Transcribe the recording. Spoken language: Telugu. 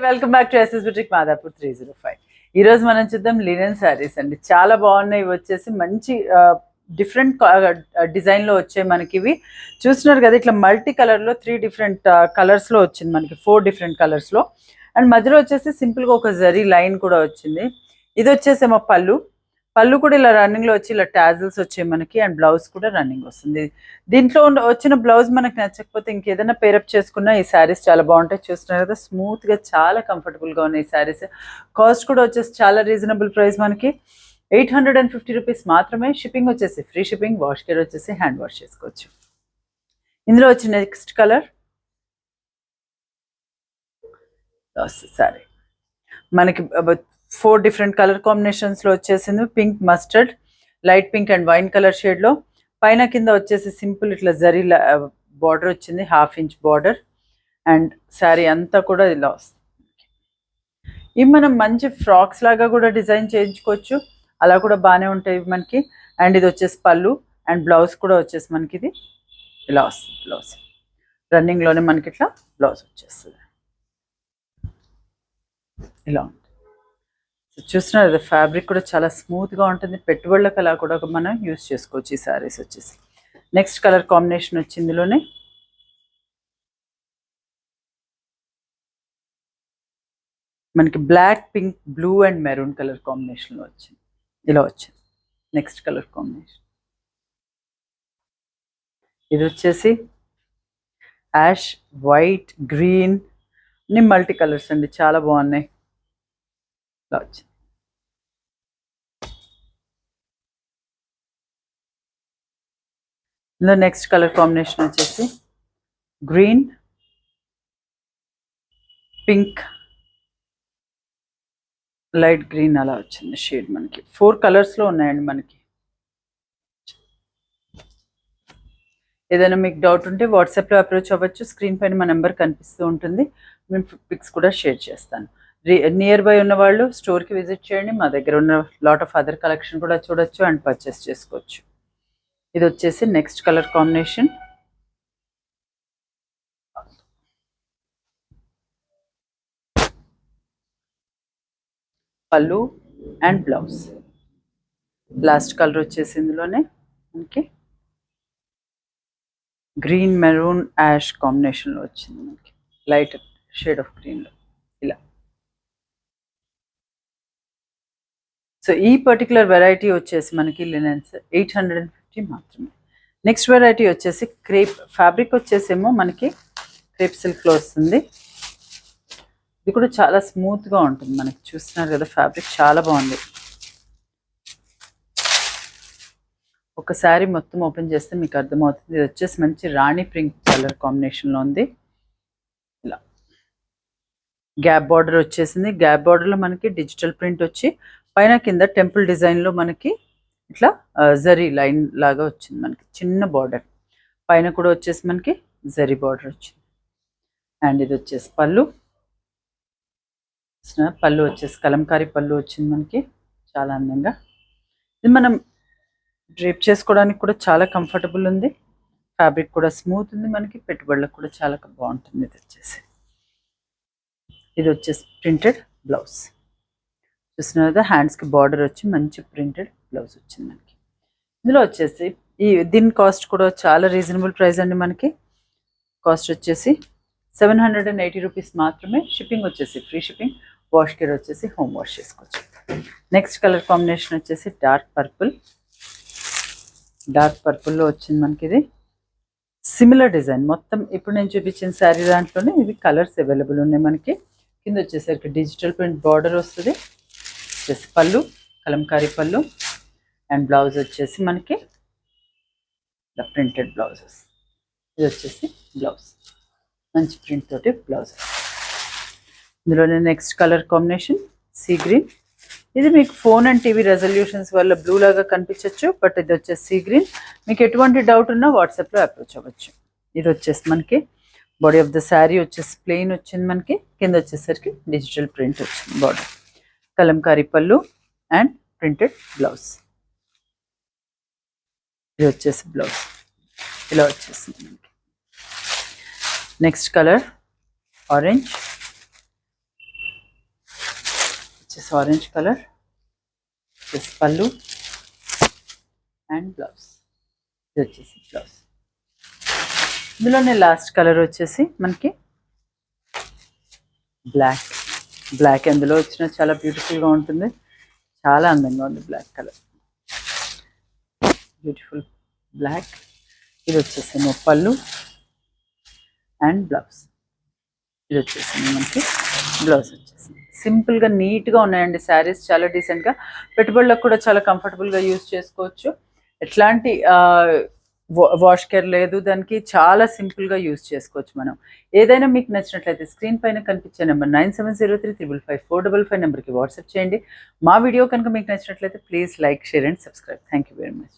Welcome back to SS boutique Madhapur 305. ఈ రోజు మనం చూద్దాం లినెన్ శారీస్ అండి. చాలా బాగున్నాయి. ఇవి వచ్చేసి మంచి డిఫరెంట్ డిజైన్ లో వచ్చాయి మనకి. ఇవి చూస్తున్నారు కదా, ఇట్లా మల్టీ కలర్ లో 3 డిఫరెంట్ కలర్స్ లో వచ్చింది మనకి, 4 డిఫరెంట్ కలర్స్ లో. అండ్ మధ్యలో వచ్చేసి సింపుల్ గా ఒక జరీ లైన్ కూడా వచ్చింది. ఇది వచ్చేసేమో పళ్ళు కూడా ఇలా రన్నింగ్ లో వచ్చి ఇలా టాజిల్స్ వచ్చాయి మనకి. అండ్ బ్లౌజ్ కూడా రన్నింగ్ వస్తుంది. దీంట్లో వచ్చిన బ్లౌజ్ మనకు నచ్చకపోతే ఇంకేదైనా పేరప్ చేసుకున్నా ఈ శారీస్ చాలా బాగుంటాయి. చూస్తున్నారు కదా, స్మూత్ గా చాలా కంఫర్టబుల్ గా ఉన్నాయి ఈ శారీస్. కాస్ట్ కూడా వచ్చేసి చాలా రీజనబుల్ ప్రైస్ మనకి, 850 రూపీస్ మాత్రమే. షిప్పింగ్ వచ్చేసి ఫ్రీ షిప్పింగ్, వాష్ కేర్ వచ్చేసి హ్యాండ్ వాష్ చేసుకోవచ్చు. ఇందులో వచ్చి నెక్స్ట్ కలర్ సారీ మనకి 4 డిఫరెంట్ కలర్ కాంబినేషన్స్ లో వచ్చేసింది. Pink, mustard, light pink and wine colour shade లో. పైన కింద వచ్చేసి సింపుల్ ఇట్లా జరీ బార్డర్ వచ్చింది, 1/2 ఇంచ్ బార్డర్. అండ్ శారీ అంతా కూడా ఇలా వస్తుంది. ఇవి మనం మంచి ఫ్రాక్స్ లాగా కూడా డిజైన్ చేయించుకోవచ్చు, అలా కూడా బాగానే ఉంటాయి మనకి. అండ్ ఇది వచ్చేసి పళ్ళు అండ్ బ్లౌజ్ కూడా వచ్చేసి మనకి ఇది ఇలా వస్తుంది. బ్లౌజ్ రన్నింగ్ లోనే మనకి ఇట్లా బ్లౌజ్ వచ్చేస్తుంది. ఇలా ఉంటుంది. చూస్తున్నారు కదా, ఫ్యాబ్రిక్ కూడా చాలా స్మూత్ గా ఉంటుంది. పెట్టుబడులకు అలా కూడా మనం యూస్ చేసుకోవచ్చు ఈ శారీస్ వచ్చేసి. నెక్స్ట్ కలర్ కాంబినేషన్ వచ్చి ఇందులోనే మనకి black, pink, blue and maroon colour combination లో వచ్చింది. ఇలా వచ్చింది నెక్స్ట్ కలర్ కాంబినేషన్. ఇది వచ్చేసి యాష్, వైట్, గ్రీన్ అన్ని మల్టీ కలర్స్ అండి, చాలా బాగున్నాయి. ఇలా వచ్చింది. ఇందులో నెక్స్ట్ కలర్ కాంబినేషన్ వచ్చేసి గ్రీన్, పింక్, లైట్ గ్రీన్ అలా వచ్చింది షేడ్ మనకి. 4 కలర్స్ లో ఉన్నాయండి మనకి. ఏదైనా మీకు డౌట్ ఉంటే వాట్సాప్లో అప్రోచ్ అవ్వచ్చు. స్క్రీన్ పైన మా నెంబర్ కనిపిస్తూ ఉంటుంది. మేము పిక్స్ కూడా షేర్ చేస్తాను. నియర్ బై ఉన్న వాళ్ళు స్టోర్కి విజిట్ చేయండి. మా దగ్గర ఉన్న లాట్ ఆఫ్ అదర్ కలెక్షన్ కూడా చూడొచ్చు అండ్ పర్చేస్ చేసుకోవచ్చు. ఇది వచ్చేసి నెక్స్ట్ కలర్ కాంబినేషన్. పళ్ళు అండ్ బ్లౌజ్. లాస్ట్ కలర్ వచ్చేసి ఇందులోనే మనకి గ్రీన్, మెరూన్, యాష్ కాంబినేషన్లో వచ్చింది మనకి, లైట్ షేడ్ ఆఫ్ గ్రీన్లో ఇలా. సో ఈ పర్టికులర్ వెరైటీ వచ్చేసి మనకి లినెన్స్ 850 మాత్రమే. నెక్స్ట్ వెరైటీ వచ్చేసి క్రేప్ ఫ్యాబ్రిక్ వచ్చేసేమో మనకి క్రేప్ సిల్క్లో వస్తుంది. ఇది కూడా చాలా స్మూత్గా ఉంటుంది మనకి. చూస్తున్నారు కదా, ఫ్యాబ్రిక్ చాలా బాగుంది. ఒకసారి మొత్తం ఓపెన్ చేస్తే మీకు అర్థమవుతుంది. ఇది వచ్చేసి మంచి రాణి పింక్ కలర్ కాంబినేషన్లో ఉంది. ఇలా గ్యాప్ బార్డర్ వచ్చేసింది. గ్యాప్ బార్డర్లో మనకి డిజిటల్ ప్రింట్ వచ్చి పైన కింద టెంపుల్ డిజైన్లో మనకి ఇట్లా జరీ లైన్ లాగా వచ్చింది మనకి, చిన్న బార్డర్. పైన కూడా వచ్చేసి మనకి జరీ బార్డర్ వచ్చింది. అండ్ ఇది వచ్చేసి పళ్ళు వచ్చేసి కలంకారీ పళ్ళు వచ్చింది మనకి, చాలా అందంగా. ఇది మనం డ్రేప్ చేసుకోవడానికి కూడా చాలా కంఫర్టబుల్ ఉంది. ఫ్యాబ్రిక్ కూడా స్మూత్ ఉంది మనకి. పెట్టుబడులకు కూడా చాలా బాగుంటుంది. ఇది వచ్చేసి ప్రింటెడ్ బ్లౌజ్. చూస్తున్నారు కదా, హ్యాండ్స్కి బార్డర్ వచ్చి మంచి ప్రింటెడ్ బ్లౌజ్ వచ్చింది మనకి. ఇందులో వచ్చేసి దీని కాస్ట్ కూడా చాలా రీజనబుల్ ప్రైస్ అండి మనకి. కాస్ట్ వచ్చేసి 780 రూపీస్ మాత్రమే. షిప్పింగ్ వచ్చేసి ఫ్రీ షిప్పింగ్, వాష్ కేర్ వచ్చేసి హోమ్ వాష్ చేసుకోవచ్చు. నెక్స్ట్ కలర్ కాంబినేషన్ వచ్చేసి డార్క్ పర్పుల్లో వచ్చింది మనకి. ఇది సిమిలర్ డిజైన్ మొత్తం ఇప్పుడు నేను చూపించిన శారీ దాంట్లోనే ఇవి కలర్స్ అవైలబుల్ ఉన్నాయి మనకి. కింద వచ్చేసరికి డిజిటల్ ప్రింట్ బార్డర్ వస్తుంది. వచ్చేసి పళ్ళు, కలంకారీ పళ్ళు అండ్ బ్లౌజ్ వచ్చేసి మనకి ప్రింటెడ్ బ్లౌజెస్. ఇది వచ్చేసి బ్లౌజ్, మంచి ప్రింట్ తోటి బ్లౌజ్. ఇందులోనే next colour combination sea green. ఇది మీకు ఫోన్ అండ్ టీవీ రెజల్యూషన్స్ వల్ల బ్లూ లాగా కనిపించవచ్చు, బట్ ఇది వచ్చేసి సీ గ్రీన్. మీకు ఎటువంటి డౌట్ ఉన్నా వాట్సాప్లో అప్రోచ్ అవ్వచ్చు. ఇది వచ్చేసి మనకి బాడీ ఆఫ్ ద శారీ వచ్చేసి ప్లెయిన్ వచ్చింది మనకి. కింద వచ్చేసరికి డిజిటల్ ప్రింట్ వచ్చింది బార్డర్, కలంకారీ పళ్ళు అండ్ ప్రింటెడ్ బ్లౌజ్. ఇది వచ్చేసి బ్లౌజ్ ఇలా వచ్చేసింది మనకి. Next colour orange. వచ్చేసి ఆరెంజ్ కలర్, దిస్ పళ్ళు అండ్ బ్లౌజ్. ఇది వచ్చేసి బ్లౌజ్. ఇందులోనే లాస్ట్ కలర్ వచ్చేసి మనకి బ్లాక్. బ్లాక్ ఎందులో వచ్చినా చాలా బ్యూటిఫుల్గా ఉంటుంది, చాలా అందంగా ఉంది బ్లాక్ కలర్. Beautiful black. ఇది వచ్చేసి పళ్ళు అండ్ బ్లౌజ్. ఇది వచ్చేసింది మనకి బ్లౌజ్ వచ్చేసింది. సింపుల్గా నీట్గా ఉన్నాయండి శారీస్, చాలా డీసెంట్గా, పెట్టుబడులకు కూడా చాలా కంఫర్టబుల్గా యూజ్ చేసుకోవచ్చు. ఎట్లాంటి వాష్ కేర్ లేదు దానికి, చాలా సింపుల్గా యూజ్ చేసుకోవచ్చు మనం. ఏదైనా మీకు నచ్చినట్లయితే స్క్రీన్ పైన కనిపించే నెంబర్ 9703555455 నెంబర్కి వాట్సాప్ చేయండి. మా వీడియో కనుక మీకు నచ్చినట్లయితే please like, share and subscribe. Thank you very much.